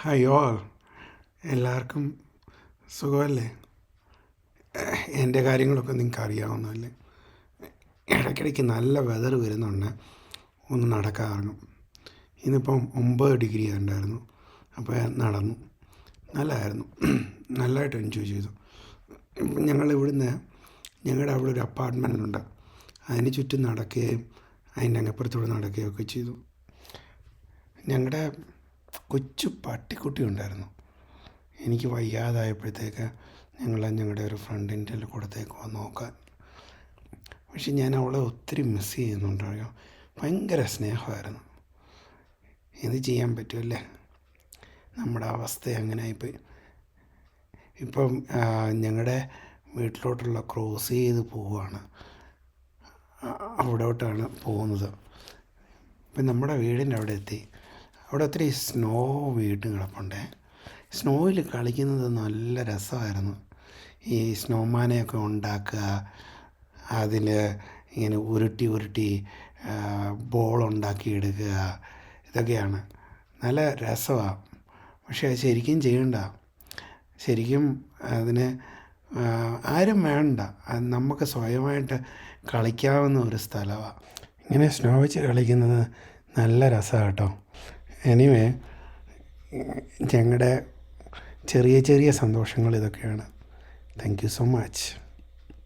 Hi all, എല്ലാവർക്കും സുഖമല്ലേ? എൻ്റെ കാര്യങ്ങളൊക്കെ നിങ്ങൾക്ക് അറിയാവുന്നതല്ലേ? ഇടയ്ക്കിടയ്ക്ക് നല്ല വെതർ വരുന്നുണ്ട്, ഒന്ന് നടക്കാറുണ്ട്. ഇന്നിപ്പം 9 ഡിഗ്രി ഉണ്ടായിരുന്നു, അപ്പോൾ നടന്നു. നല്ലതായിരുന്നു, നല്ലതായിട്ട് എൻജോയ് ചെയ്തു. ഞങ്ങളുടെ അവിടെ ഒരു അപ്പാർട്ട്മെൻ്റ് ഉണ്ട്, അതിന് ചുറ്റും നടക്കുകയും അതിൻ്റെ അങ്ങപ്പുറത്തൂടെ നടക്കുകയൊക്കെ ചെയ്തു. ഞങ്ങളുടെ കൊച്ചു പട്ടിക്കുട്ടി ഉണ്ടായിരുന്നു. എനിക്ക് വയ്യാതായപ്പോഴത്തേക്ക് ഞങ്ങളുടെ ഒരു ഫ്രണ്ടിൻ്റെ കൂടത്തേക്ക് നോക്കാൻ. പക്ഷെ ഞാൻ അവളെ ഒത്തിരി മിസ് ചെയ്യുന്നുണ്ടോ. ഭയങ്കര സ്നേഹമായിരുന്നു. എന്ത് ചെയ്യാൻ പറ്റുമല്ലേ, നമ്മുടെ അവസ്ഥ അങ്ങനെ ആയിപ്പോയി. ഇപ്പം ഞങ്ങളുടെ വീട്ടിലോട്ടുള്ള ക്രോസ് ചെയ്ത് പോവുകയാണ്, അവിടോട്ടാണ് പോകുന്നത്. ഇപ്പം നമ്മുടെ വീടിൻ്റെ അവിടെ എത്തി. അവിടെ ഒത്തിരി സ്നോ വീട്ട് കിടപ്പുണ്ടേ. സ്നോയിൽ കളിക്കുന്നത് നല്ല രസമായിരുന്നു. ഈ സ്നോമാനെയൊക്കെ ഉണ്ടാക്കുക, അതിൽ ഇങ്ങനെ ഉരുട്ടി ബോളുണ്ടാക്കി എടുക്കുക, ഇതൊക്കെയാണ് നല്ല രസമാണ്. പക്ഷേ അത് ശരിക്കും ചെയ്യണ്ട. ശരിക്കും അതിന് ആരും വേണ്ട, അത് നമുക്ക് സ്വയമായിട്ട് കളിക്കാവുന്ന ഒരു സ്ഥലമാണ്. ഇങ്ങനെ സ്നോ വെച്ച് കളിക്കുന്നത് നല്ല രസമാണ് കേട്ടോ. എനിവേ, ഞങ്ങളുടെ ചെറിയ ചെറിയ സന്തോഷങ്ങൾ ഇതൊക്കെയാണ്. Thank you so much.